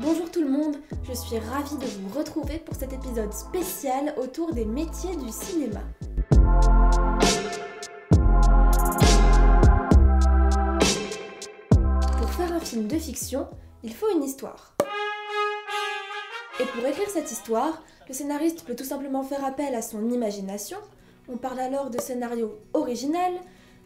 Bonjour tout le monde, je suis ravie de vous retrouver pour cet épisode spécial autour des métiers du cinéma. Pour faire un film de fiction, il faut une histoire. Et pour écrire cette histoire, le scénariste peut tout simplement faire appel à son imagination. On parle alors de scénario original,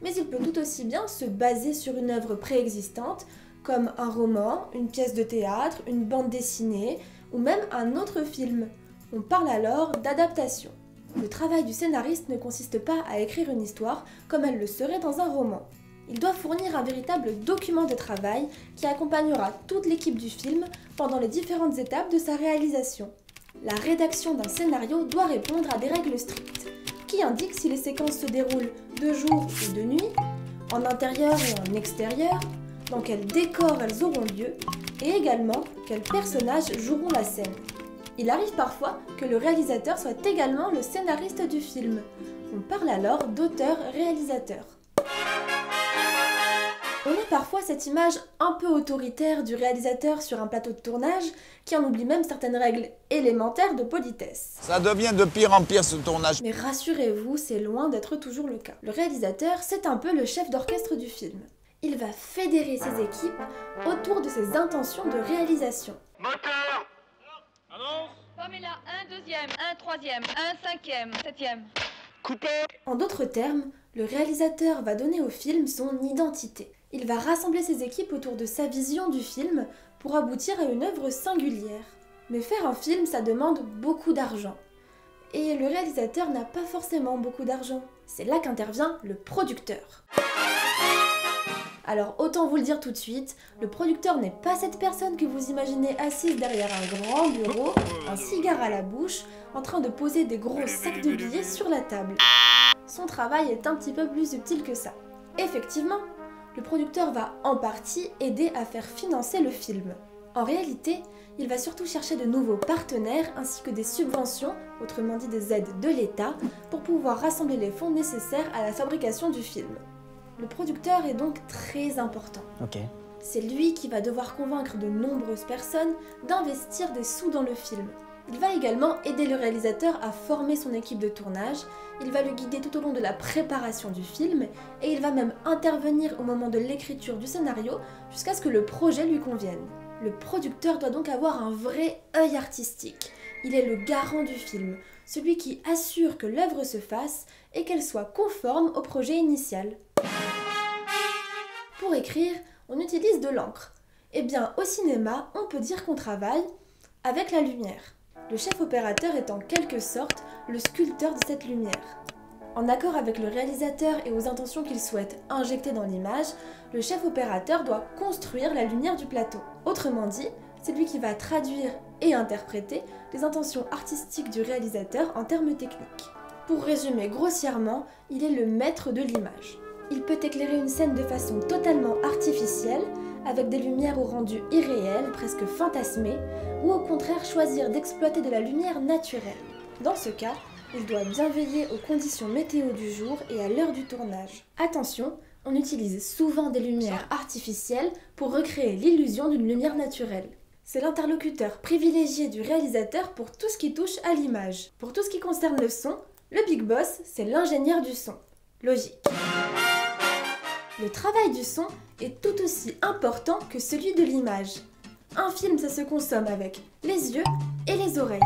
mais il peut tout aussi bien se baser sur une œuvre préexistante, comme un roman, une pièce de théâtre, une bande dessinée, ou même un autre film. On parle alors d'adaptation. Le travail du scénariste ne consiste pas à écrire une histoire comme elle le serait dans un roman. Il doit fournir un véritable document de travail qui accompagnera toute l'équipe du film pendant les différentes étapes de sa réalisation. La rédaction d'un scénario doit répondre à des règles strictes, qui indiquent si les séquences se déroulent de jour ou de nuit, en intérieur ou en extérieur, dans quel décor elles auront lieu, et également quels personnages joueront la scène. Il arrive parfois que le réalisateur soit également le scénariste du film. On parle alors d'auteur-réalisateur. On a parfois cette image un peu autoritaire du réalisateur sur un plateau de tournage qui en oublie même certaines règles élémentaires de politesse. Ça devient de pire en pire ce tournage. Mais rassurez-vous, c'est loin d'être toujours le cas. Le réalisateur, c'est un peu le chef d'orchestre du film. Il va fédérer ses équipes autour de ses intentions de réalisation. Moteur! Annonce! Pamela, un deuxième, un troisième, un cinquième, septième. Coupé! En d'autres termes, le réalisateur va donner au film son identité. Il va rassembler ses équipes autour de sa vision du film pour aboutir à une œuvre singulière. Mais faire un film, ça demande beaucoup d'argent. Et le réalisateur n'a pas forcément beaucoup d'argent. C'est là qu'intervient le producteur. Alors autant vous le dire tout de suite, le producteur n'est pas cette personne que vous imaginez assise derrière un grand bureau, un cigare à la bouche, en train de poser des gros sacs de billets sur la table. Son travail est un petit peu plus subtil que ça. Effectivement, le producteur va en partie aider à faire financer le film. En réalité, il va surtout chercher de nouveaux partenaires ainsi que des subventions, autrement dit des aides de l'État, pour pouvoir rassembler les fonds nécessaires à la fabrication du film. Le producteur est donc très important. C'est lui qui va devoir convaincre de nombreuses personnes d'investir des sous dans le film. Il va également aider le réalisateur à former son équipe de tournage, il va le guider tout au long de la préparation du film et il va même intervenir au moment de l'écriture du scénario jusqu'à ce que le projet lui convienne. Le producteur doit donc avoir un vrai œil artistique. Il est le garant du film, celui qui assure que l'œuvre se fasse et qu'elle soit conforme au projet initial. Pour écrire, on utilise de l'encre. Eh bien, au cinéma, on peut dire qu'on travaille avec la lumière. Le chef opérateur est en quelque sorte le sculpteur de cette lumière. En accord avec le réalisateur et aux intentions qu'il souhaite injecter dans l'image, le chef opérateur doit construire la lumière du plateau. Autrement dit, c'est lui qui va traduire et interpréter les intentions artistiques du réalisateur en termes techniques. Pour résumer grossièrement, il est le maître de l'image. Il peut éclairer une scène de façon totalement artificielle, avec des lumières au rendu irréel, presque fantasmé, ou au contraire choisir d'exploiter de la lumière naturelle. Dans ce cas, il doit bien veiller aux conditions météo du jour et à l'heure du tournage. Attention, on utilise souvent des lumières artificielles pour recréer l'illusion d'une lumière naturelle. C'est l'interlocuteur privilégié du réalisateur pour tout ce qui touche à l'image. Pour tout ce qui concerne le son, le big boss, c'est l'ingénieur du son. Logique. Le travail du son est tout aussi important que celui de l'image. Un film, ça se consomme avec les yeux et les oreilles.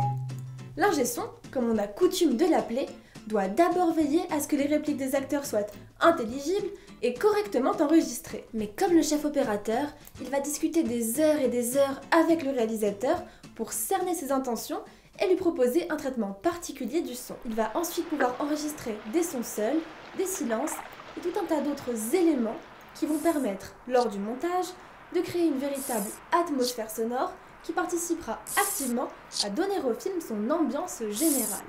L'ingé son, comme on a coutume de l'appeler, doit d'abord veiller à ce que les répliques des acteurs soient intelligibles et correctement enregistrées. Mais comme le chef opérateur, il va discuter des heures et des heures avec le réalisateur pour cerner ses intentions et lui proposer un traitement particulier du son. Il va ensuite pouvoir enregistrer des sons seuls, des silences et tout un tas d'autres éléments qui vont permettre, lors du montage, de créer une véritable atmosphère sonore qui participera activement à donner au film son ambiance générale.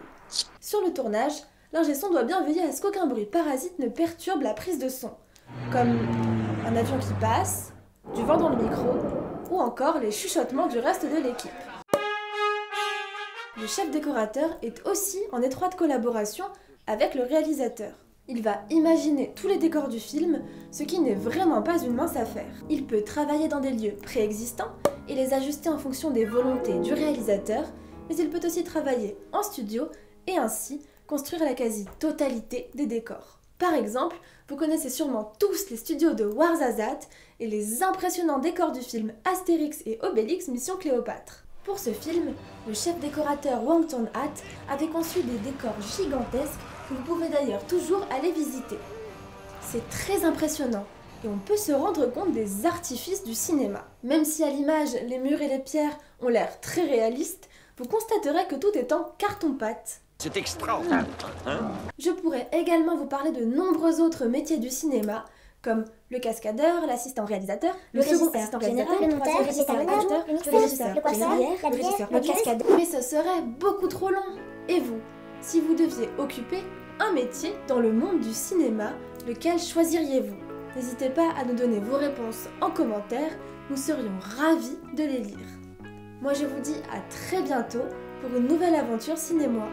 Sur le tournage, l'ingé son doit bien veiller à ce qu'aucun bruit parasite ne perturbe la prise de son, comme un avion qui passe, du vent dans le micro, ou encore les chuchotements du reste de l'équipe. Le chef décorateur est aussi en étroite collaboration avec le réalisateur. Il va imaginer tous les décors du film, ce qui n'est vraiment pas une mince affaire. Il peut travailler dans des lieux préexistants et les ajuster en fonction des volontés du réalisateur, mais il peut aussi travailler en studio et ainsi construire la quasi-totalité des décors. Par exemple, vous connaissez sûrement tous les studios de Ouarzazate et les impressionnants décors du film Astérix et Obélix Mission Cléopâtre. Pour ce film, le chef décorateur Wang Tong-hat avait conçu des décors gigantesques que vous pouvez d'ailleurs toujours aller visiter. C'est très impressionnant et on peut se rendre compte des artifices du cinéma. Même si à l'image, les murs et les pierres ont l'air très réalistes, vous constaterez que tout est en carton-pâte. C'est extraordinaire, hein? Je pourrais également vous parler de nombreux autres métiers du cinéma, comme le cascadeur, l'assistant réalisateur, le second assistant réalisateur, le monteur, l'assistant réalisateur, le régisseur, le coiffeur, la bière, le cascadeur. Mais ce serait beaucoup trop long. Et vous, si vous deviez occuper un métier dans le monde du cinéma, lequel choisiriez-vous? N'hésitez pas à nous donner vos réponses en commentaire, nous serions ravis de les lire. Moi je vous dis à très bientôt pour une nouvelle aventure cinéma.